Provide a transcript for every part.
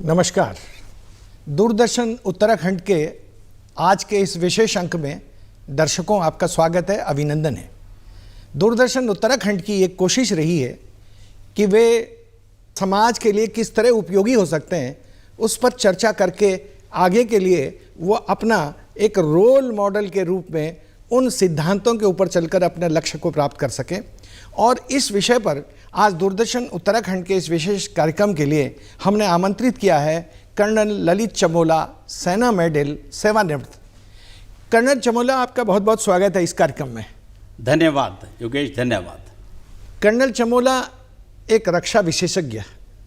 नमस्कार। दूरदर्शन उत्तराखंड के आज के इस विशेष अंक में दर्शकों आपका स्वागत है, अभिनंदन है। दूरदर्शन उत्तराखंड की एक कोशिश रही है कि वे समाज के लिए किस तरह उपयोगी हो सकते हैं, उस पर चर्चा करके आगे के लिए वो अपना एक रोल मॉडल के रूप में उन सिद्धांतों के ऊपर चलकर अपने लक्ष्य को प्राप्त कर सकें। और इस विषय पर आज दूरदर्शन उत्तराखंड के इस विशेष कार्यक्रम के लिए हमने आमंत्रित किया है कर्नल ललित चमोला, सेना मेडल, सेवानिवृत्त। कर्नल चमोला, आपका बहुत बहुत स्वागत है इस कार्यक्रम में। धन्यवाद योगेश, धन्यवाद। कर्नल चमोला एक रक्षा विशेषज्ञ,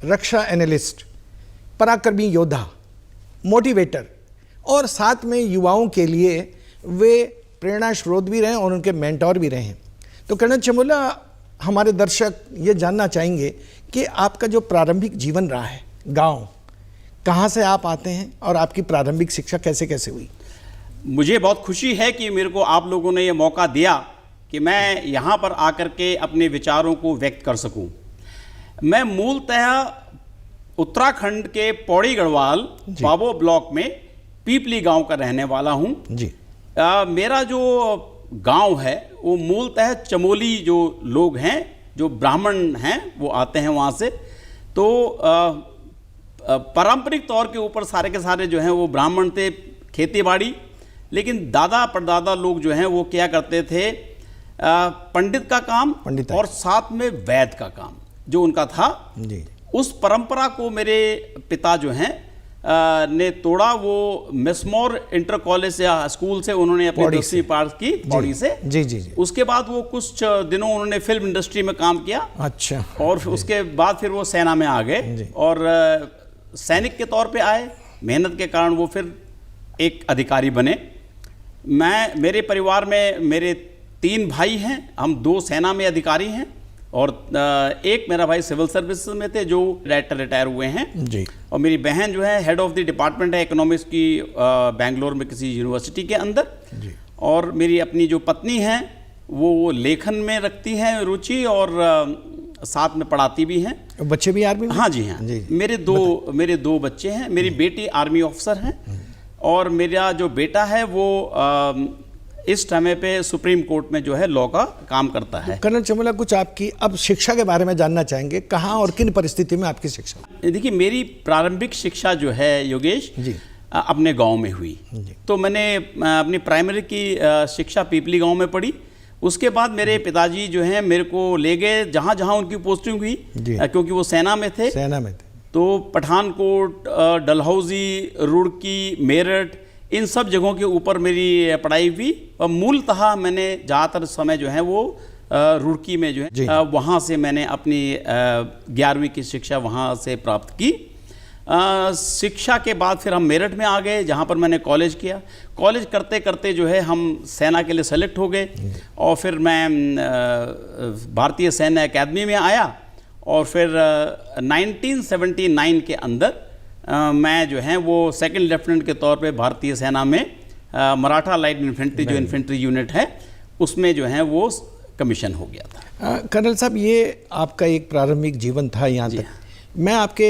रक्षा एनालिस्ट, पराक्रमी योद्धा, मोटिवेटर और साथ में युवाओं के लिए वे प्रेरणा स्रोत भी रहे और उनके मेंटोर भी रहे हैं। तो कर्नल चमोला, हमारे दर्शक ये जानना चाहेंगे कि आपका जो प्रारंभिक जीवन रहा है, गांव, कहाँ से आप आते हैं और आपकी प्रारंभिक शिक्षा कैसे कैसे हुई? मुझे बहुत खुशी है कि मेरे को आप लोगों ने ये मौका दिया कि मैं यहाँ पर आकर के अपने विचारों को व्यक्त कर सकूं। मैं मूलतः उत्तराखंड के पौड़ी गढ़वाल पाबो ब्लॉक में पीपली गांव का रहने वाला हूँ जी। मेरा जो गांव है वो मूलतः चमोली जो लोग हैं, जो ब्राह्मण हैं, वो आते हैं वहाँ से। तो पारंपरिक तौर के ऊपर सारे के सारे जो हैं वो ब्राह्मण थे, खेती बाड़ी। लेकिन दादा परदादा लोग जो हैं वो क्या करते थे, पंडित का काम और साथ में वैद का काम जो उनका था जी। उस परंपरा को मेरे पिता जो हैं ने तोड़ा। वो मिसमोर इंटर कॉलेज या स्कूल से उन्होंने अपनी 10वीं पास की पौड़ी से। जी जी जी। उसके बाद वो कुछ दिनों उन्होंने फिल्म इंडस्ट्री में काम किया। अच्छा। और उसके बाद फिर वो सेना में आ गए और सैनिक के तौर पे आए। मेहनत के कारण वो फिर एक अधिकारी बने। मेरे परिवार में मेरे 3 भाई हैं, हम 2 सेना में अधिकारी हैं और एक मेरा भाई सिविल सर्विस में थे जो रिटायर हुए हैं जी। और मेरी बहन जो है हेड ऑफ द डिपार्टमेंट है इकोनॉमिक्स की बेंगलोर में किसी यूनिवर्सिटी के अंदर जी। और मेरी अपनी जो पत्नी है वो लेखन में रखती हैं रुचि और साथ में पढ़ाती भी हैं। बच्चे भी आर्मी में? हाँ जी, हाँ जी। मेरे दो बच्चे हैं। मेरी बेटी आर्मी ऑफिसर हैं और मेरा जो बेटा है वो इस समय पे सुप्रीम कोर्ट में जो है लॉ का काम करता है। कर्नल चमोला, कुछ आपकी अब शिक्षा के बारे में जानना चाहेंगे, कहाँ और किन परिस्थिति में आपकी शिक्षा? देखिए, मेरी प्रारंभिक शिक्षा जो है योगेश जी अपने गांव में हुई। तो मैंने अपनी प्राइमरी की शिक्षा पीपली गांव में पढ़ी। उसके बाद मेरे पिताजी जो हैं मेरे को ले गए जहाँ जहाँ उनकी पोस्टिंग हुई, क्योंकि वो सेना में थे। तो पठानकोट, डलहौजी, रुड़की, मेरठ, इन सब जगहों के ऊपर मेरी पढ़ाई हुई। और मूलतः मैंने ज़्यादातर समय जो है वो रुड़की में जो है वहाँ से मैंने अपनी 11वीं की शिक्षा वहाँ से प्राप्त की। शिक्षा के बाद फिर हम मेरठ में आ गए जहाँ पर मैंने कॉलेज किया। कॉलेज करते करते जो है हम सेना के लिए सेलेक्ट हो गए और फिर मैं भारतीय सैन्य अकेडमी में आया और फिर 1979 के अंदर मैं जो है वो सेकंड लेफ्टिनेंट के तौर पे भारतीय सेना में मराठा लाइट इन्फेंट्री जो इन्फेंट्री यूनिट है उसमें जो है वो कमीशन हो गया था। कर्नल साहब, ये आपका एक प्रारंभिक जीवन था यहाँ तक। मैं आपके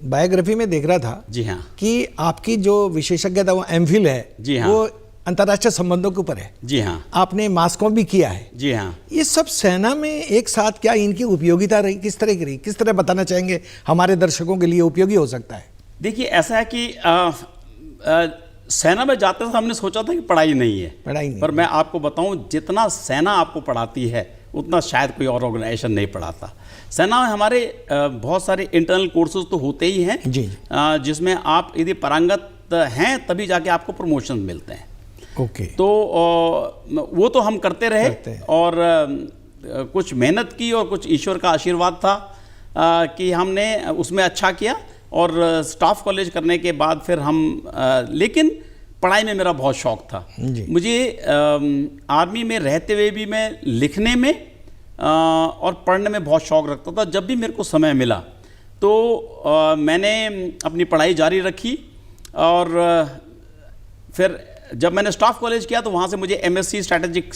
बायोग्राफी में देख रहा था जी हाँ कि आपकी जो विशेषज्ञता वो एमफिल है जी हाँ, वो अंतर्राष्ट्रीय संबंधों के ऊपर है। जी हाँ। आपने मास्कॉम भी किया है। जी हाँ। ये सब सेना में एक साथ, क्या इनकी उपयोगिता रही, किस तरह की रही, किस तरह बताना चाहेंगे हमारे दर्शकों के लिए उपयोगी हो सकता है? देखिए, ऐसा है कि सेना में जाते समय हमने सोचा था कि पढ़ाई नहीं है, पर मैं आपको बताऊं, जितना सेना आपको पढ़ाती है उतना शायद कोई और ऑर्गेनाइजेशन नहीं पढ़ाता। सेना में हमारे बहुत सारे इंटरनल कोर्सेज तो होते ही हैं जी, जिसमें आप यदि पारंगत हैं तभी जाके आपको प्रमोशन मिलते हैं। ओके। तो वो तो हम करते रहे और कुछ मेहनत की और कुछ ईश्वर का आशीर्वाद था कि हमने उसमें अच्छा किया। और स्टाफ कॉलेज करने के बाद फिर हम लेकिन पढ़ाई में मेरा बहुत शौक था। मुझे आर्मी में रहते हुए भी मैं लिखने में और पढ़ने में बहुत शौक रखता था। जब भी मेरे को समय मिला तो मैंने अपनी पढ़ाई जारी रखी और फिर जब मैंने स्टाफ कॉलेज किया तो वहाँ से मुझे MSc स्ट्रैटेजिक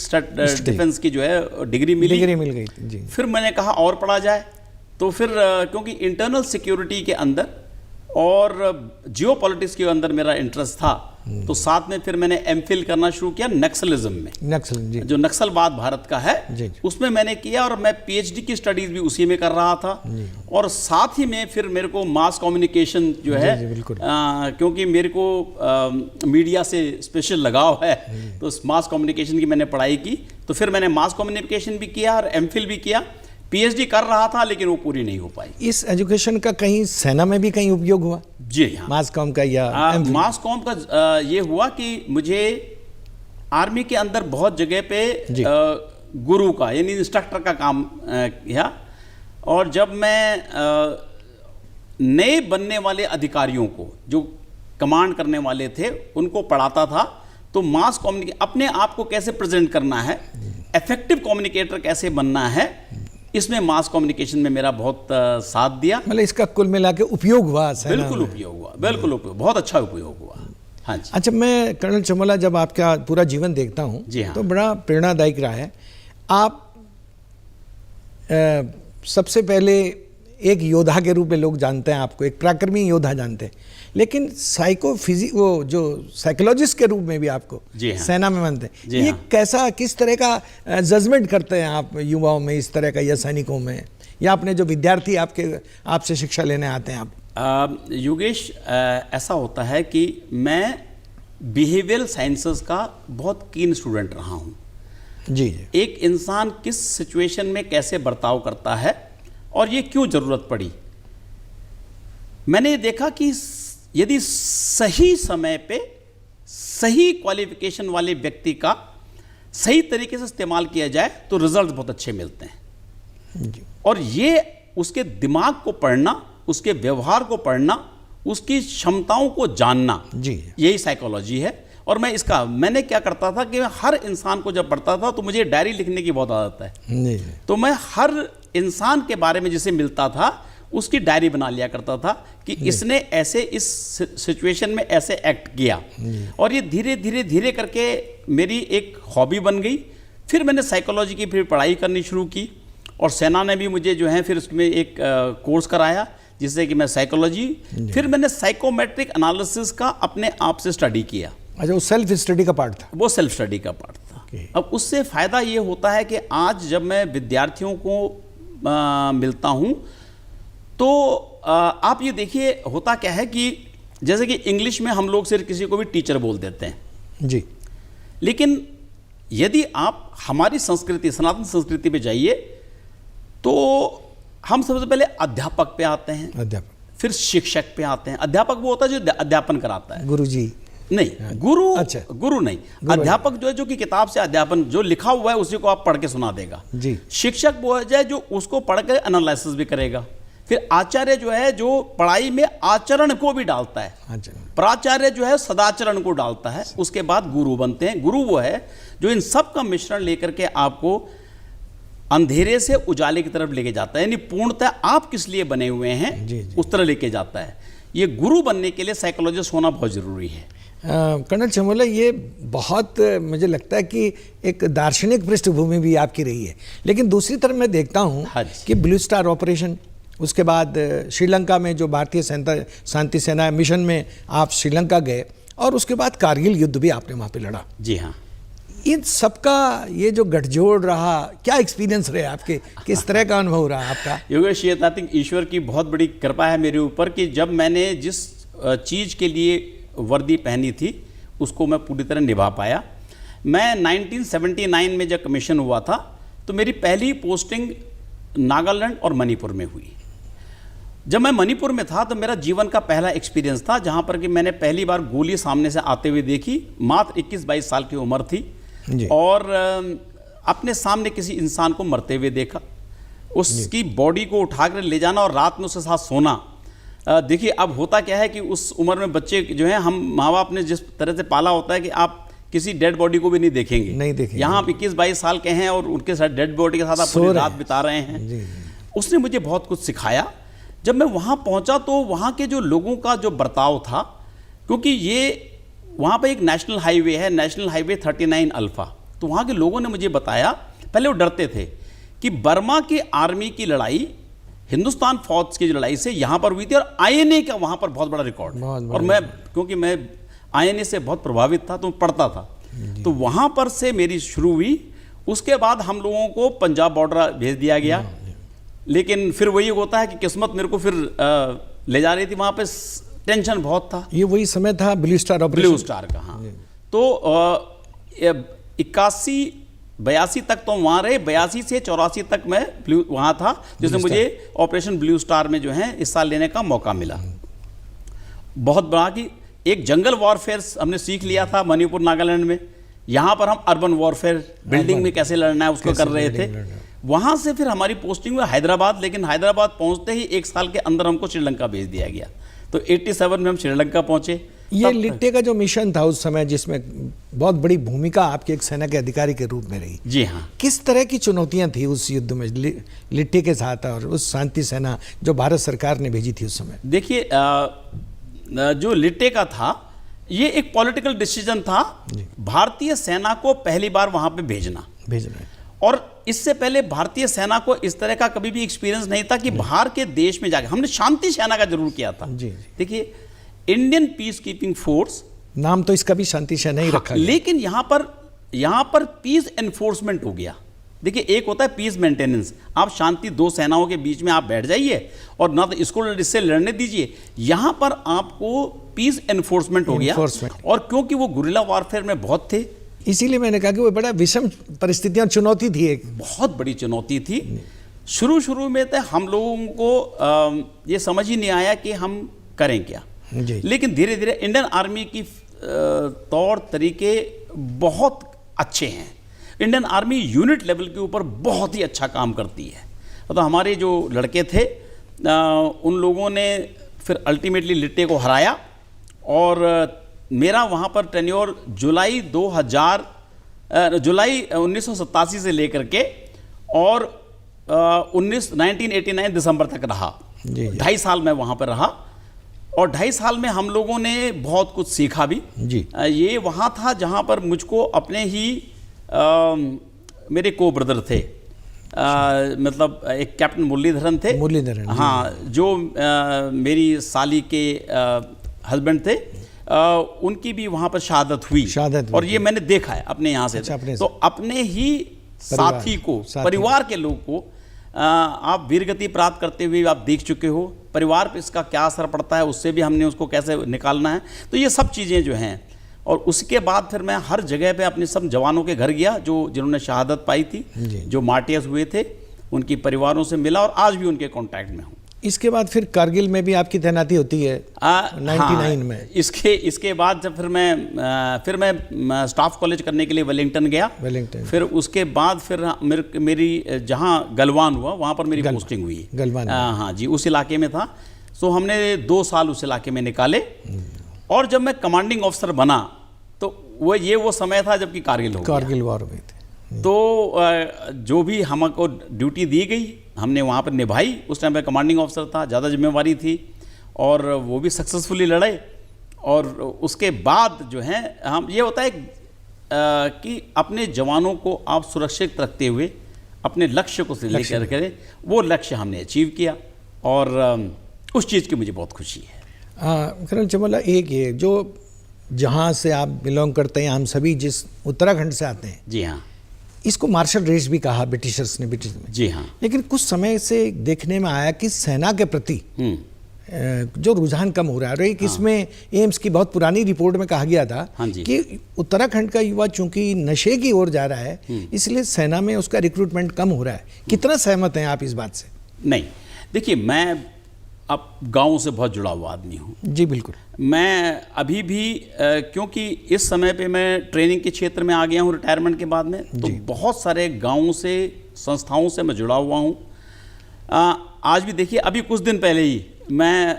डिफेंस की जो है डिग्री मिल गई जी। फिर मैंने कहा और पढ़ा जाए। तो फिर क्योंकि इंटरनल सिक्योरिटी के अंदर और जियो पॉलिटिक्स के अंदर मेरा इंटरेस्ट था, तो साथ में फिर मैंने एमफिल करना शुरू किया नक्सलिज्म में। नक्सल जी, जो नक्सलवाद भारत का है जी। उसमें मैंने किया, और मैं पीएचडी की स्टडीज भी उसी में कर रहा था। और साथ ही में फिर मेरे को मास कम्युनिकेशन जो है, जी, बिल्कुल। क्योंकि मेरे को मीडिया से स्पेशल लगाव है, तो मास कम्युनिकेशन की मैंने पढ़ाई की। तो फिर मैंने मास कम्युनिकेशन भी किया और एमफिल भी किया। पीएचडी कर रहा था लेकिन वो पूरी नहीं हो पाई। इस एजुकेशन का कहीं सेना में भी कहीं उपयोग हुआ? जी हाँ, मास कॉम का या मास कॉम का ये हुआ कि मुझे आर्मी के अंदर बहुत जगह पे गुरु का यानी इंस्ट्रक्टर का काम किया। और जब मैं नए बनने वाले अधिकारियों को, जो कमांड करने वाले थे, उनको पढ़ाता था, तो मास कम्युनिकेशन, अपने आप को कैसे प्रेजेंट करना है, इफेक्टिव कम्युनिकेटर कैसे बनना है, इसमें मास कम्युनिकेशन में मेरा बहुत साथ दिया। मतलब इसका कुल मिला के उपयोग हुआ सेना बिल्कुल में? उपयोग हुआ, बिल्कुल उपयोग, बहुत अच्छा उपयोग हुआ। हाँ जी। अच्छा, मैं कर्नल चमोला जब आपका पूरा जीवन देखता हूँ जी हाँ। तो बड़ा प्रेरणादायक रहा है। आप सबसे पहले एक योद्धा के रूप में लोग जानते हैं आपको, एक पराक्रमी योद्धा जानते हैं, लेकिन वो जो साइकोलॉजिस्ट के रूप में भी आपको जी हाँ। सेना में मानते हैं। जी ये हाँ। कैसा, किस तरह का जजमेंट करते हैं आप युवाओं में इस तरह का, या सैनिकों में, या अपने जो विद्यार्थी आपसे शिक्षा लेने आते हैं आप? योगेश, ऐसा होता है कि मैं बिहेवियरल साइंसेस का बहुत कीन स्टूडेंट रहा हूँ। जी जी। एक इंसान किस सिचुएशन में कैसे बर्ताव करता है और ये क्यों ज़रूरत पड़ी। मैंने देखा कि यदि सही समय पे सही क्वालिफिकेशन वाले व्यक्ति का सही तरीके से इस्तेमाल किया जाए तो रिजल्ट बहुत अच्छे मिलते हैं। जी। और ये उसके दिमाग को पढ़ना, उसके व्यवहार को पढ़ना, उसकी क्षमताओं को जानना, जी। यही साइकोलॉजी है। और मैंने क्या करता था कि मैं हर इंसान को जब पढ़ता था तो मुझे डायरी लिखने की बहुत आदत है। जी। तो मैं हर इंसान के बारे में जिसे मिलता था उसकी डायरी बना लिया करता था कि इसने ऐसे इस सिचुएशन में ऐसे एक्ट किया। और ये धीरे धीरे धीरे करके मेरी एक हॉबी बन गई। फिर मैंने साइकोलॉजी की फिर पढ़ाई करनी शुरू की, और सेना ने भी मुझे जो है फिर उसमें एक कोर्स कराया जिससे कि मैं साइकोलॉजी, फिर मैंने साइकोमेट्रिक एनालिसिस का अपने आप से स्टडी किया। अच्छा, वो सेल्फ स्टडी का पार्ट था? वो सेल्फ स्टडी का पार्ट था। अब उससे फ़ायदा ये होता है कि आज जब मैं विद्यार्थियों को मिलता हूँ तो आप ये देखिए होता क्या है कि जैसे कि इंग्लिश में हम लोग सिर्फ किसी को भी टीचर बोल देते हैं जी, लेकिन यदि आप हमारी संस्कृति, सनातन संस्कृति पे जाइए तो हम सबसे पहले अध्यापक पे आते हैं, अध्यापक, फिर शिक्षक पे आते हैं। अध्यापक वो होता है जो अध्यापन कराता है। गुरुजी नहीं, गुरु, अच्छा, गुरु नहीं, अध्यापक जो है जो कि किताब से अध्यापन जो लिखा हुआ है उसी को आप पढ़ के सुना देगा। जी। शिक्षक वो है जो उसको पढ़ के एनालिसिस भी करेगा। फिर आचार्य जो है जो पढ़ाई में आचरण को भी डालता है। अच्छा, प्राचार्य जो है सदाचरण को डालता है। उसके बाद गुरु बनते हैं। गुरु वो है जो इन सब का मिश्रण लेकर के आपको अंधेरे से उजाले की तरफ लेके जाता है, यानी पूर्णतः आप किस लिए बने हुए हैं जी, जी। उस तरह लेके जाता है। ये गुरु बनने के लिए साइकोलॉजिस्ट होना बहुत जरूरी है। कर्नल चमोला, ये बहुत मुझे लगता है कि एक दार्शनिक पृष्ठभूमि भी आपकी रही है, लेकिन दूसरी तरफ मैं देखता हूँ हाँ जी। कि ब्लू स्टार ऑपरेशन, उसके बाद श्रीलंका में जो भारतीय शांति सेना मिशन में आप श्रीलंका गए, और उसके बाद कारगिल युद्ध भी आपने वहाँ पे लड़ा। जी हाँ। इन सबका ये जो गठजोड़ रहा, क्या एक्सपीरियंस रहे आपके, किस तरह का अनुभव रहा आपका? योगेश, आई थिंक ईश्वर की बहुत बड़ी कृपा है मेरे ऊपर कि जब मैंने जिस चीज़ के लिए वर्दी पहनी थी उसको मैं पूरी तरह निभा पाया। मैं 1979 में जब कमीशन हुआ था तो मेरी पहली पोस्टिंग नागालैंड और मणिपुर में हुई। जब मैं मणिपुर में था तो मेरा जीवन का पहला एक्सपीरियंस था जहाँ पर कि मैंने पहली बार गोली सामने से आते हुए देखी। मात्र 21-22 साल की उम्र थी और अपने सामने किसी इंसान को मरते हुए देखा, उसकी बॉडी को उठाकर ले जाना और रात में उसके साथ सोना। देखिए अब होता क्या है कि उस उम्र में बच्चे जो हैं, हम माँ बाप ने जिस तरह से पाला होता है कि आप किसी डेड बॉडी को भी नहीं देखेंगे। यहाँ आप 21-22 साल के हैं और उनके साथ डेड बॉडी के साथ आप पूरी रात बिता रहे हैं। उसने मुझे बहुत कुछ सिखाया। जब मैं वहाँ पहुँचा तो वहाँ के जो लोगों का जो बर्ताव था, क्योंकि ये वहाँ पर एक नेशनल हाईवे है, नेशनल हाईवे 39 अल्फा, तो वहाँ के लोगों ने मुझे बताया, पहले वो डरते थे कि बर्मा की आर्मी की लड़ाई हिंदुस्तान फौज की जो लड़ाई से यहाँ पर हुई थी, और आईएनए का वहाँ पर बहुत बड़ा रिकॉर्ड है। और मैं, क्योंकि मैं आईएनए से बहुत प्रभावित था तो पढ़ता था, तो वहाँ पर से मेरी शुरू हुई। उसके बाद हम लोगों को पंजाब बॉर्डर भेज दिया गया, लेकिन फिर वही होता है कि किस्मत मेरे को फिर ले जा रही थी, वहाँ पे टेंशन बहुत था। ये वही समय था blue star operation, blue star का, हाँ। तो 81-82 तक तो वहाँ रहे, 82 से 84 तक मैं वहाँ था, जिसमें मुझे ऑपरेशन ब्लू स्टार में जो है हिस्सा लेने का मौका मिला। बहुत बड़ा कि एक जंगल वॉरफेयर हमने सीख लिया था मणिपुर नागालैंड में, यहाँ पर हम अर्बन वॉरफेयर बिल्डिंग में कैसे लड़ना है उसको कर रहे थे। वहाँ से फिर हमारी पोस्टिंग हुई हैदराबाद, लेकिन हैदराबाद पहुँचते ही 1 साल के अंदर हमको श्रीलंका भेज दिया गया। तो 87 में हम श्रीलंका पहुँचे। ये लिट्टे का जो मिशन था उस समय, जिसमें बहुत बड़ी भूमिका आपके एक सेना के अधिकारी के रूप में रही, जी हाँ, किस तरह की चुनौतियां थी उस युद्ध में लिट्टे के साथ और उस शांति सेना जो भारत सरकार ने भेजी थी उस समय? देखिए, जो लिट्टे का था ये एक पॉलिटिकल डिसीजन था, भारतीय सेना को पहली बार वहां पे भेजना। और इससे पहले भारतीय सेना को इस तरह का कभी भी एक्सपीरियंस नहीं था कि बाहर के देश में जाके, हमने शांति सेना का जरूर किया था। देखिए, इंडियन पीस कीपिंग फोर्स, नाम तो इसका भी शांति सेना ही रखा, लेकिन यहाँ पर पीस एनफोर्समेंट हो गया। देखिए, एक होता है पीस मेंटेनेंस, आप शांति 2 सेनाओं के बीच में आप बैठ जाइए और ना तो इससे लड़ने दीजिए। यहाँ पर आपको पीस एनफोर्समेंट हो गया, और क्योंकि वो गुरिल्ला वॉरफेयर में बहुत थे, इसीलिए मैंने कहा कि वो बड़ा विषम परिस्थितियां, चुनौती थी, एक बहुत बड़ी चुनौती थी। शुरू में तो हम लोगों को ये समझ ही नहीं आया कि हम करें क्या, लेकिन धीरे धीरे इंडियन आर्मी की तौर तरीके बहुत अच्छे हैं। इंडियन आर्मी यूनिट लेवल के ऊपर बहुत ही अच्छा काम करती है। तो हमारे जो लड़के थे उन लोगों ने फिर अल्टीमेटली लिट्टे को हराया, और मेरा वहाँ पर टेन्योर जुलाई 1987 से लेकर के और 1989 दिसंबर तक रहा। 2.5 साल मैं वहाँ पर रहा, और 2.5 साल में हम लोगों ने बहुत कुछ सीखा भी। ये वहाँ था जहाँ पर मुझको अपने ही मेरे को ब्रदर थे, मतलब एक कैप्टन मुरलीधरन थे, हाँ, जो मेरी साली के हस्बैंड थे, उनकी भी वहाँ पर शहादत हुई। और ये मैंने देखा है अपने यहाँ से। तो अपने ही साथी को, परिवार के लोग को आप वीरगति प्राप्त करते हुए आप देख चुके हो, परिवार पे इसका क्या असर पड़ता है, उससे भी हमने उसको कैसे निकालना है। तो ये सब चीज़ें जो हैं, और उसके बाद फिर मैं हर जगह पे अपने सब जवानों के घर गया जिन्होंने शहादत पाई थी, जो मार्टियर्स हुए थे, उनकी परिवारों से मिला, और आज भी उनके कांटेक्ट में हूँ। इसके बाद फिर कारगिल में भी आपकी तैनाती होती है 99 में। इसके बाद जब फिर मैं स्टाफ कॉलेज करने के लिए वेलिंगटन गया। फिर उसके बाद फिर मेरी जहाँ गलवान हुआ वहाँ पर मेरी पोस्टिंग हुई। गलवान, हाँ जी, उस इलाके में था। सो हमने 2 साल उस इलाके में निकाले, और जब मैं कमांडिंग ऑफिसर बना तो वो समय था जबकि कारगिल वॉर हुई थी। तो जो भी हमको ड्यूटी दी गई हमने वहाँ पर निभाई। उस टाइम पे कमांडिंग ऑफिसर था, ज़्यादा जिम्मेवारी थी, और वो भी सक्सेसफुली लड़े। और उसके बाद जो है हम ये होता है कि अपने जवानों को आप सुरक्षित रखते हुए अपने लक्ष्य को लेकर करें, वो लक्ष्य हमने अचीव किया, और उस चीज़ की मुझे बहुत खुशी है। कर्नल चमोला, एक ये जो जहाँ से आप बिलोंग करते हैं, हम सभी जिस उत्तराखंड से आते हैं, जी हाँ, इसको मार्शल रेस भी कहा ब्रिटिशर्स ने, ब्रिटिश में। जी हाँ। लेकिन कुछ समय से देखने में आया कि सेना के प्रति जो रुझान कम हो रहा है, और एक इसमें एम्स की बहुत पुरानी रिपोर्ट में कहा गया था कि उत्तराखंड का युवा चूंकि नशे की ओर जा रहा है, इसलिए सेना में उसका रिक्रूटमेंट कम हो रहा है। कितना सहमत हैं आप इस बात से? नहीं, देखिए, मैं अब गाँव से बहुत जुड़ा हुआ आदमी हूँ। जी बिल्कुल। मैं अभी भी क्योंकि इस समय पे मैं ट्रेनिंग के क्षेत्र में आ गया हूँ रिटायरमेंट के बाद में, तो बहुत सारे गाँवों से, संस्थाओं से मैं जुड़ा हुआ हूँ। आज भी देखिए, अभी कुछ दिन पहले ही मैं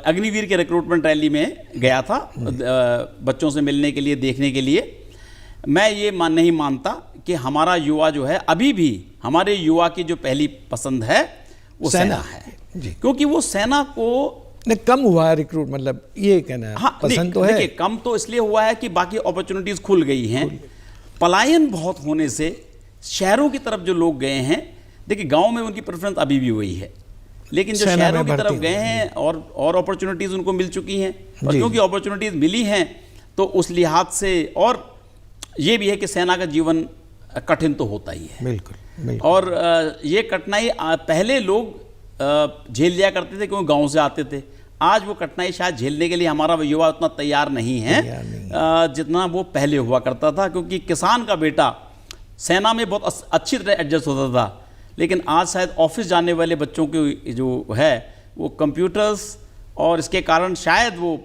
अग्निवीर के रिक्रूटमेंट रैली में गया था, बच्चों से मिलने के लिए, देखने के लिए। मैं ये नहीं मानता कि हमारा युवा जो है, अभी भी हमारे युवा की जो पहली पसंद है वो सेना है, क्योंकि वो सेना को कम हुआ है रिक्रूट, मतलब ये कहना है। हाँ, पसंद तो है। देखिए, कम तो इसलिए हुआ है कि बाकी अपॉर्चुनिटीज खुल गई हैं। पलायन बहुत होने से शहरों की तरफ जो लोग गए हैं, देखिए गांव में उनकी प्रेफरेंस अभी भी वही है। लेकिन जो सेना शहरों में की तरफ भर्ती गए हैं और अपॉर्चुनिटीज़ उनको मिल चुकी हैं, और क्योंकि अपॉर्चुनिटीज़ मिली हैं तो उस लिहाज से, और ये भी है कि सेना का जीवन कठिन तो होता ही है। बिल्कुल। और ये कठिनाई पहले लोग झेल लिया करते थे क्योंकि गांव से आते थे। आज वो कठिनाई शायद झेलने के लिए हमारा युवा उतना तैयार नहीं है जितना वो पहले हुआ करता था, क्योंकि किसान का बेटा सेना में बहुत अच्छी तरह एडजस्ट होता था, लेकिन आज शायद ऑफिस जाने वाले बच्चों की जो है वो कंप्यूटर्स, और इसके कारण शायद वो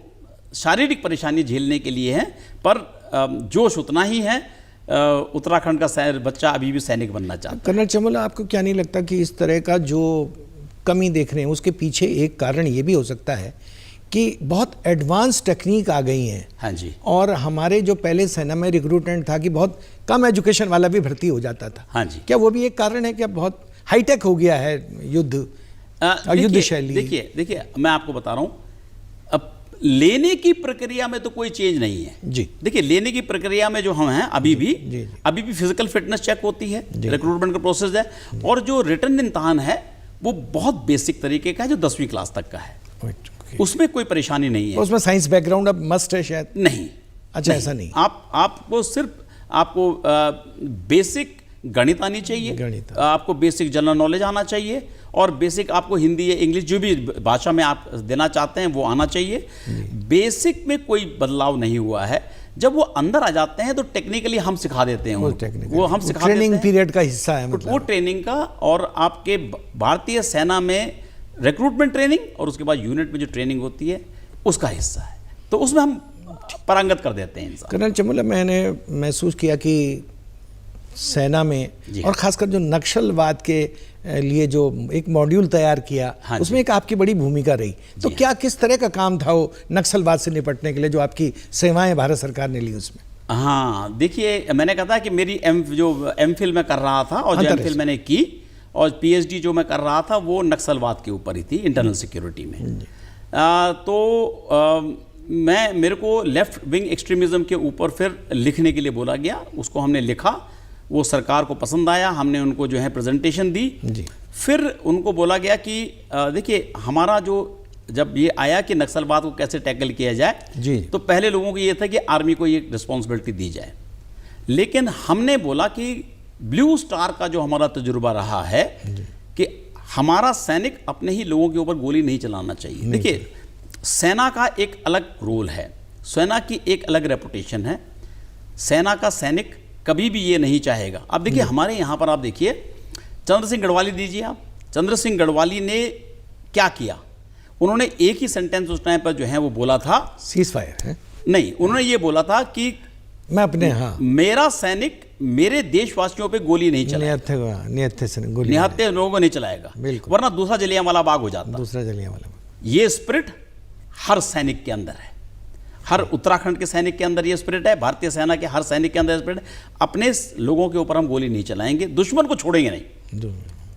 शारीरिक परेशानी झेलने के लिए है, पर जोश उतना ही है। उत्तराखंड का बच्चा अभी भी सैनिक बनना चाहता है। कर्नल चमोला, आपको क्या नहीं लगता कि इस तरह का जो कमी देख रहे हैं उसके पीछे एक कारण ये भी हो सकता है कि बहुत एडवांस टेक्निक आ गई हैं? हाँ जी। और हमारे जो पहले सेना में रिक्रूटमेंट था कि बहुत कम एजुकेशन वाला भी भर्ती हो जाता था। हाँ जी। क्या वो भी एक कारण है कि अब बहुत हाईटेक हो गया है युद्ध और युद्ध शैली? देखिए मैं आपको बता रहा हूँ, अब लेने की प्रक्रिया में तो कोई चेंज नहीं है जी। देखिए, लेने की प्रक्रिया में जो हम हैं अभी भी फिजिकल फिटनेस चेक होती है, रिक्रूटमेंट का प्रोसेस है, और जो रिटन इम्तहान है वो बहुत बेसिक तरीके का है, जो 10वीं क्लास तक का है। उसमें कोई परेशानी नहीं है। उसमें साइंस बैकग्राउंड अब मस्ट है शायद? नहीं। अच्छा, ऐसा नहीं। आपको सिर्फ बेसिक गणित आनी चाहिए, आपको बेसिक जनरल नॉलेज आना चाहिए, और बेसिक आपको हिंदी या इंग्लिश जो भी भाषा में आप देना चाहते हैं वो आना चाहिए। बेसिक में कोई बदलाव नहीं हुआ है। जब वो अंदर आ जाते हैं तो टेक्निकली हम सिखा देते हैं, वो हम सिखा देते हैं, ट्रेनिंग पीरियड का हिस्सा है मतलब। वो ट्रेनिंग का, और आपके भारतीय सेना में रिक्रूटमेंट ट्रेनिंग और उसके बाद यूनिट में जो ट्रेनिंग होती है उसका हिस्सा है, तो उसमें हम पारंगत कर देते हैं इंसान। कर्नल चमोला, मैंने महसूस किया कि सेना में और खासकर जो नक्सलवाद के लिए जो एक मॉड्यूल तैयार किया, उसमें एक आपकी बड़ी भूमिका रही। तो क्या किस तरह का काम था वो नक्सलवाद से निपटने के लिए जो आपकी सेवाएं भारत सरकार ने ली उसमें? हाँ, देखिए मैंने कहा था कि मेरी एमफिल में कर रहा था, और जो एमफिल मैंने की और पीएचडी जो मैं कर रहा था वो नक्सलवाद के ऊपर ही थी, इंटरनल सिक्योरिटी में। मेरे को लेफ्ट विंग एक्सट्रीमिज्म के ऊपर फिर लिखने के लिए बोला गया, उसको हमने लिखा, वो सरकार को पसंद आया, हमने उनको जो है प्रेजेंटेशन दी जी। फिर उनको बोला गया कि देखिए हमारा जो जब ये आया कि नक्सलवाद को कैसे टैकल किया जाए जी, तो पहले लोगों को ये था कि आर्मी को ये रिस्पॉन्सिबिलिटी दी जाए, लेकिन हमने बोला कि ब्लू स्टार का जो हमारा तजुर्बा रहा है कि हमारा सैनिक अपने ही लोगों के ऊपर गोली नहीं चलाना चाहिए। देखिए सेना का एक अलग रोल है, सेना की एक अलग रेपुटेशन है, सेना का सैनिक कभी भी ये नहीं चाहेगा। अब देखिए हमारे यहाँ पर आप देखिए चंद्र सिंह गढ़वाली दीजिए आप, चंद्र सिंह गढ़वाली ने क्या किया, उन्होंने एक ही सेंटेंस उस टाइम पर जो है वो बोला था, सीज फायर है नहीं, उन्होंने ये बोला था कि मैं अपने मेरा सैनिक मेरे देशवासियों पे गोली नहीं चलाएगा, निहत्थे लोगों को नहीं चलाएगा, वरना दूसरा जलियांवाला बाग हो जाता, दूसरा जलियांवाला बाग। ये स्पिरिट हर सैनिक के अंदर है, हर उत्तराखंड के सैनिक के अंदर ये स्पिरिट है, भारतीय सेना के हर सैनिक के अंदर स्पिरिट है। अपने लोगों के ऊपर हम गोली नहीं चलाएंगे, दुश्मन को छोड़ेंगे नहीं,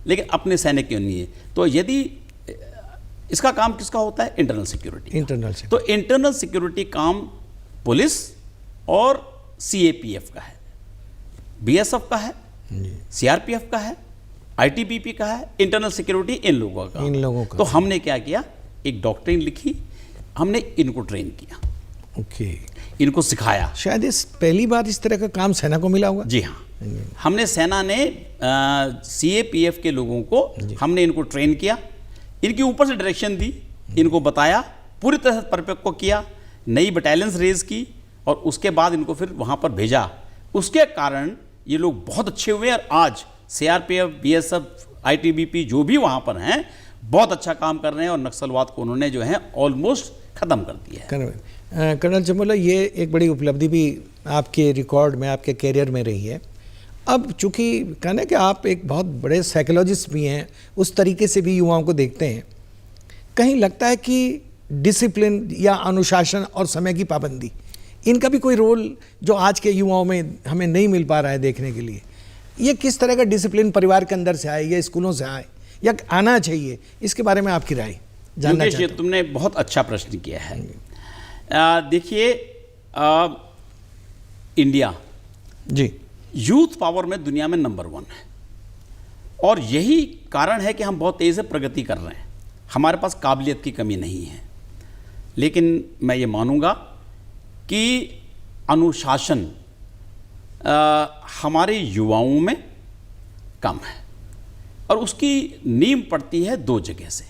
लेकिन अपने सैनिक के नहीं है। तो यदि इसका काम किसका होता है? Internal security. तो इंटरनल सिक्योरिटी काम पुलिस और सीएपीएफ का है, बीएसएफ का है, सीआरपीएफ का है, आईटीबीपी का है, इंटरनल सिक्योरिटी इन लोगों का। तो हमने क्या किया, एक डॉक्ट्रिन लिखी, हमने इनको ट्रेन किया, इनको सिखाया। शायद इस पहली बार इस तरह का काम सेना को मिला होगा। जी हाँ, हमने सेना ने सीएपीएफ के लोगों को हमने इनको ट्रेन किया, इनके ऊपर से डायरेक्शन दी, इनको बताया, पूरी तरह से परिपक्व किया, नई बटालियंस रेज की, और उसके बाद इनको फिर वहाँ पर भेजा। उसके कारण ये लोग बहुत अच्छे हुए, और आज सीआरपीएफ, बीएसएफ, आईटीबीपी जो भी वहाँ पर हैं बहुत अच्छा काम कर रहे हैं, और नक्सलवाद को उन्होंने जो है ऑलमोस्ट ख़त्म कर दिया है। कर्नल चमोला, ये एक बड़ी उपलब्धि भी आपके रिकॉर्ड में, आपके कैरियर में रही है। अब चूँकि कहना कि आप एक बहुत बड़े साइकोलॉजिस्ट भी हैं, उस तरीके से भी युवाओं को देखते हैं, कहीं लगता है कि डिसिप्लिन या अनुशासन और समय की पाबंदी, इनका भी कोई रोल जो आज के युवाओं में हमें नहीं मिल पा रहा है देखने के लिए? ये किस तरह का डिसिप्लिन परिवार के अंदर से आए या स्कूलों से आए या आना चाहिए, इसके बारे में आपकी राय जानना चाहते हैं। तुमने बहुत अच्छा प्रश्न किया है। देखिए इंडिया जी यूथ पावर में दुनिया में नंबर 1 है, और यही कारण है कि हम बहुत तेज़ी से प्रगति कर रहे हैं। हमारे पास काबिलियत की कमी नहीं है, लेकिन मैं ये मानूंगा कि अनुशासन हमारे युवाओं में कम है, और उसकी नींव पड़ती है दो जगह से।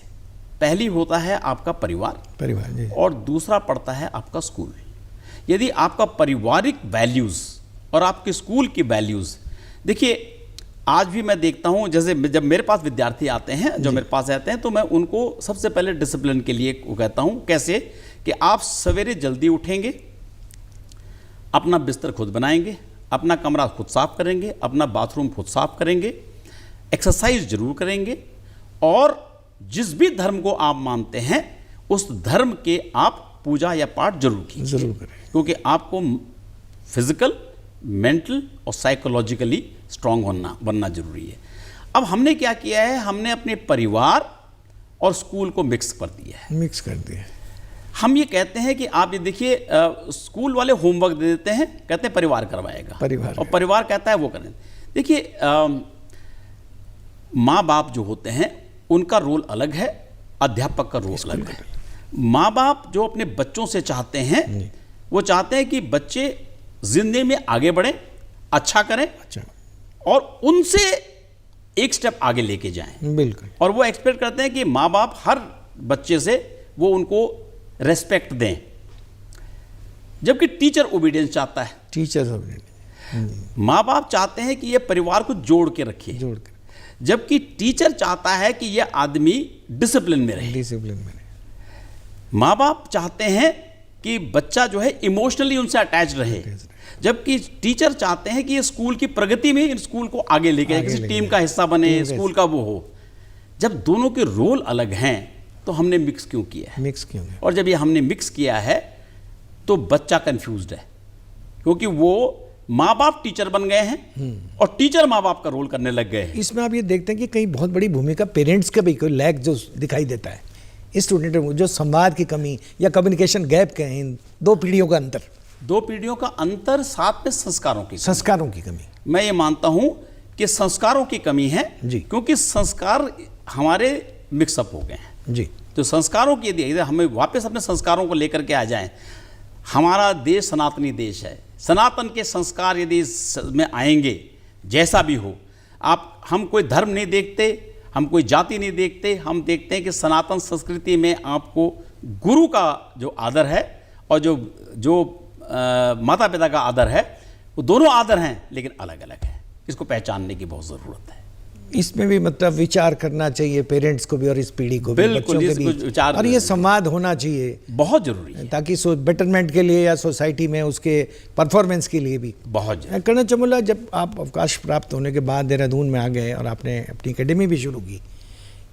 पहली होता है आपका परिवार जी। और दूसरा पड़ता है आपका स्कूल। यदि आपका पारिवारिक वैल्यूज़ और आपके स्कूल की वैल्यूज़, देखिए आज भी मैं देखता हूँ, जैसे जब मेरे पास विद्यार्थी आते हैं, जो मेरे पास आते हैं, तो मैं उनको सबसे पहले डिसिप्लिन के लिए कहता हूँ। कैसे कि आप सवेरे जल्दी उठेंगे, अपना बिस्तर खुद बनाएंगे, अपना कमरा खुद साफ करेंगे, अपना बाथरूम खुद साफ करेंगे, एक्सरसाइज जरूर करेंगे, और जिस भी धर्म को आप मानते हैं उस धर्म के आप पूजा या पाठ जरूर कीजिए, जरूर करें, क्योंकि आपको फिजिकल, मेंटल और साइकोलॉजिकली स्ट्रांग बनना जरूरी है। अब हमने क्या किया है, हमने अपने परिवार और स्कूल को मिक्स कर दिया है। हम ये कहते हैं कि आप ये देखिए, स्कूल वाले होमवर्क दे देते हैं, कहते हैं परिवार करवाएगा, और परिवार कहता है वो करें। देखिए माँ बाप जो होते हैं उनका रोल अलग है, अध्यापक का रोल अलग है। माँ बाप जो अपने बच्चों से चाहते हैं, वो चाहते हैं कि बच्चे जिंदगी में आगे बढ़ें, अच्छा करें, और उनसे एक स्टेप आगे लेके जाएं। बिल्कुल। और वो एक्सपेक्ट करते हैं कि माँ बाप हर बच्चे से वो उनको रेस्पेक्ट दें, जबकि टीचर ओबीडियंस चाहता है। माँ बाप चाहते हैं कि ये परिवार को जोड़ के रखे, जबकि टीचर चाहता है कि ये आदमी डिसिप्लिन में रहे। माँ बाप चाहते हैं कि बच्चा जो है इमोशनली उनसे अटैच रहे, जबकि टीचर चाहते हैं कि ये स्कूल की प्रगति में इन स्कूल को आगे लेके जाए, किसी टीम का हिस्सा बने, स्कूल का वो हो। जब दोनों के रोल अलग हैं तो हमने मिक्स क्यों किया है? और जब ये हमने मिक्स किया है तो बच्चा कंफ्यूज्ड है, क्योंकि वो माँ बाप टीचर बन गए हैं और टीचर माँ बाप का रोल करने लग गए हैं। इसमें आप ये देखते हैं कि कहीं बहुत बड़ी भूमिका पेरेंट्स का भी कोई लैक जो दिखाई देता है स्टूडेंट में, जो संवाद की कमी या कम्युनिकेशन गैप के हैं, इन दो पीढ़ियों का अंतर, साथ में संस्कारों की कमी। मैं ये मानता हूं कि संस्कारों की कमी है जी, क्योंकि संस्कार हमारे मिक्सअप हो गए हैं जी। तो संस्कारों की यदि हमें वापस अपने संस्कारों को लेकर के आ जाएं, हमारा देश सनातनी देश है, सनातन के संस्कार यदि में आएंगे, जैसा भी हो, हम कोई धर्म नहीं देखते, हम कोई जाति नहीं देखते, हम देखते हैं कि सनातन संस्कृति में आपको गुरु का जो आदर है और जो माता पिता का आदर है, वो दोनों आदर हैं लेकिन अलग अलग है। इसको पहचानने की बहुत ज़रूरत है। इसमें भी मतलब विचार करना चाहिए पेरेंट्स को भी और इस पीढ़ी को भी, बच्चों के बीच, और ये संवाद होना चाहिए, बहुत जरूरी है, ताकि बेटरमेंट के लिए या सोसाइटी में उसके परफॉर्मेंस के लिए भी बहुत जरूरी। कर्नल चमुल्ला, जब आप अवकाश प्राप्त होने के बाद देहरादून में आ गए और आपने अपनी एकेडमी भी शुरू की,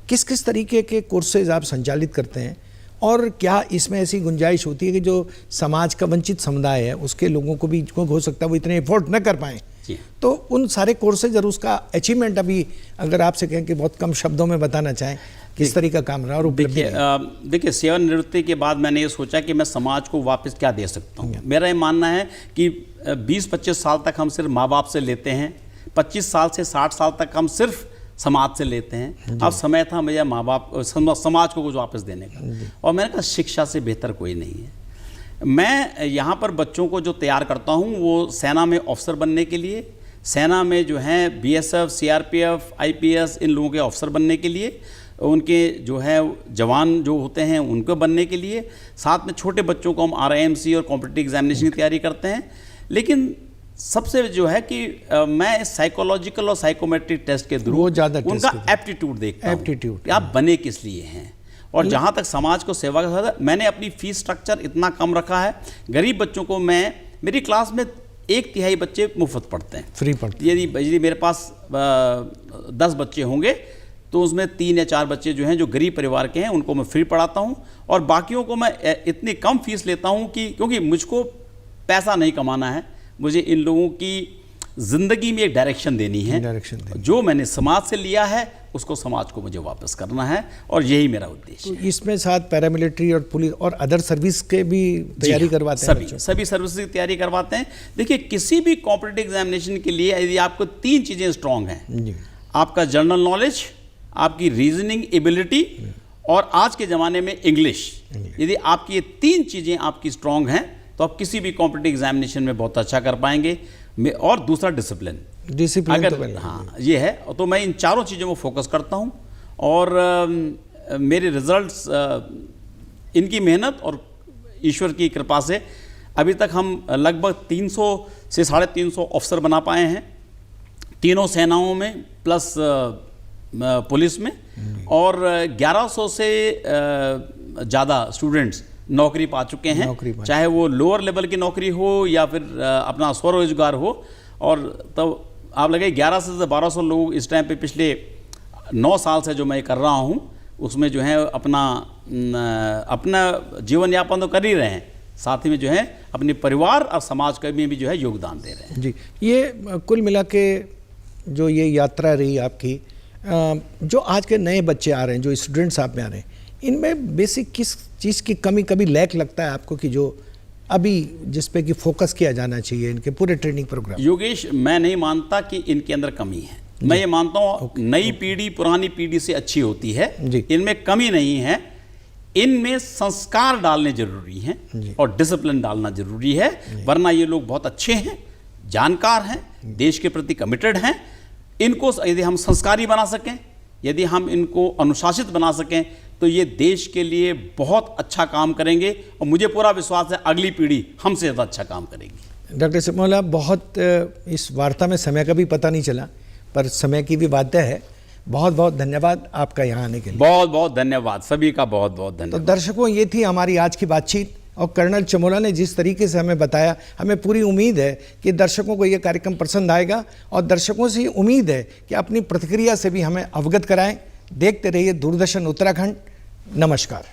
किस किस तरीके के कोर्सेज आप संचालित करते हैं, और क्या इसमें ऐसी गुंजाइश होती है कि जो समाज का वंचित समुदाय है उसके लोगों को भी हो सकता है वो इतने एफोर्ड न कर पाएँ, तो उन सारे कोर्सेज और उसका अचीवमेंट अभी अगर आपसे कहें कि बहुत कम शब्दों में बताना चाहें, किस तरीके का काम रहा और उपलब्धि? देखिए, सेवानिवृत्ति के बाद मैंने ये सोचा कि मैं समाज को वापस क्या दे सकता हूँ। मेरा ये मानना है कि 20-25 साल तक हम सिर्फ माँ बाप से लेते हैं, 25 साल से 60 साल तक हम सिर्फ समाज से लेते हैं। अब समय था मुझे माँ बाप समाज को कुछ वापस देने का, और मैंने कहा शिक्षा से बेहतर कोई नहीं है। मैं यहाँ पर बच्चों को जो तैयार करता हूँ वो सेना में ऑफिसर बनने के लिए, सेना में जो हैं BSF, CRPF, IPS, इन लोगों के ऑफिसर बनने के लिए, उनके जो है जवान जो होते हैं उनको बनने के लिए, साथ में छोटे बच्चों को हम RIMC और कॉम्पिटिटिव एग्जामिनेशन की तैयारी करते हैं। लेकिन सबसे जो है कि मैं साइकोलॉजिकल और साइकोमेट्रिक टेस्ट के थ्रू उनका एप्टीट्यूड देखता हूँ, आप बने किस लिए हैं। और जहाँ तक समाज को सेवा का था, मैंने अपनी फीस स्ट्रक्चर इतना कम रखा है, गरीब बच्चों को मेरी क्लास में 1/3 बच्चे मुफ्त पढ़ते हैं, फ्री पढ़ते। यदि मेरे पास 10 बच्चे होंगे तो उसमें 3 या 4 बच्चे जो हैं जो गरीब परिवार के हैं उनको मैं फ्री पढ़ाता हूँ, और बाकियों को मैं इतनी कम फीस लेता हूँ कि क्योंकि मुझको पैसा नहीं कमाना है, मुझे इन लोगों की ज़िंदगी में एक डायरेक्शन देनी है। जो मैंने समाज से लिया है उसको समाज को मुझे वापस करना है, और यही मेरा उद्देश्य है। इसमें साथ पैरामिलिट्री और पुलिस और अदर सर्विस के भी तैयारी करवाते हैं? सभी सर्विस की तैयारी करवाते हैं। देखिए, किसी भी कॉम्पिटिटिव एग्जामिनेशन के लिए यदि आपको 3 चीज़ें स्ट्रांग हैं, आपका जनरल नॉलेज, आपकी रीजनिंग एबिलिटी और आज के ज़माने में इंग्लिश। यदि आपकी ये 3 चीज़ें आपकी स्ट्रांग हैं तो आप किसी भी कॉम्पिटिटिव एग्जामिनेशन में बहुत अच्छा कर पाएंगे। और दूसरा डिसिप्लिन अगर तो हाँ ये है, तो मैं इन चारों चीज़ों को फोकस करता हूँ और मेरे रिजल्ट्स इनकी मेहनत और ईश्वर की कृपा से अभी तक हम लगभग 300 से 350 अफसर बना पाए हैं, तीनों सेनाओं में प्लस पुलिस में, और 1100 से ज़्यादा स्टूडेंट्स नौकरी पा चुके हैं, चाहे वो लोअर लेवल की नौकरी हो या फिर अपना स्वरोजगार हो। और तब आप लगे 1100 से 1200 लोग इस टाइम पे पिछले 9 साल से जो मैं कर रहा हूँ उसमें जो है अपना जीवन यापन तो कर ही रहे हैं, साथ ही में जो है अपने परिवार और समाज का में भी जो है योगदान दे रहे हैं। जी, ये कुल मिला के जो ये यात्रा रही आपकी, जो आज के नए बच्चे आ रहे हैं, जो स्टूडेंट्स आप में आ रहे हैं, इनमें बेसिक किस चीज़ की कमी कभी लैक लगता है आपको कि जो अभी जिस पे कि फोकस किया जाना चाहिए इनके पूरे ट्रेनिंग प्रोग्राम? योगेश, मैं नहीं मानता कि इनके अंदर कमी है। मैं ये मानता हूँ नई पीढ़ी पुरानी पीढ़ी से अच्छी होती है, इनमें कमी नहीं है। इनमें संस्कार डालने जरूरी हैं और डिसिप्लिन डालना जरूरी है, वरना ये लोग बहुत अच्छे हैं, जानकार हैं, देश के प्रति कमिटेड हैं। इनको यदि हम संस्कारी बना सकें, यदि हम इनको अनुशासित बना सकें तो ये देश के लिए बहुत अच्छा काम करेंगे और मुझे पूरा विश्वास है अगली पीढ़ी हमसे ज़्यादा अच्छा काम करेगी। डॉक्टर सिमोला, बहुत इस वार्ता में समय का भी पता नहीं चला, पर समय की भी बात है। बहुत बहुत धन्यवाद आपका यहाँ आने के लिए। बहुत बहुत धन्यवाद, सभी का बहुत बहुत धन्यवाद। तो दर्शकों, ये थी हमारी आज की बातचीत और कर्नल चमोला ने जिस तरीके से हमें बताया, हमें पूरी उम्मीद है कि दर्शकों को ये कार्यक्रम पसंद आएगा और दर्शकों से उम्मीद है कि अपनी प्रतिक्रिया से भी हमें अवगत कराएं। देखते रहिए दूरदर्शन उत्तराखंड। नमस्कार।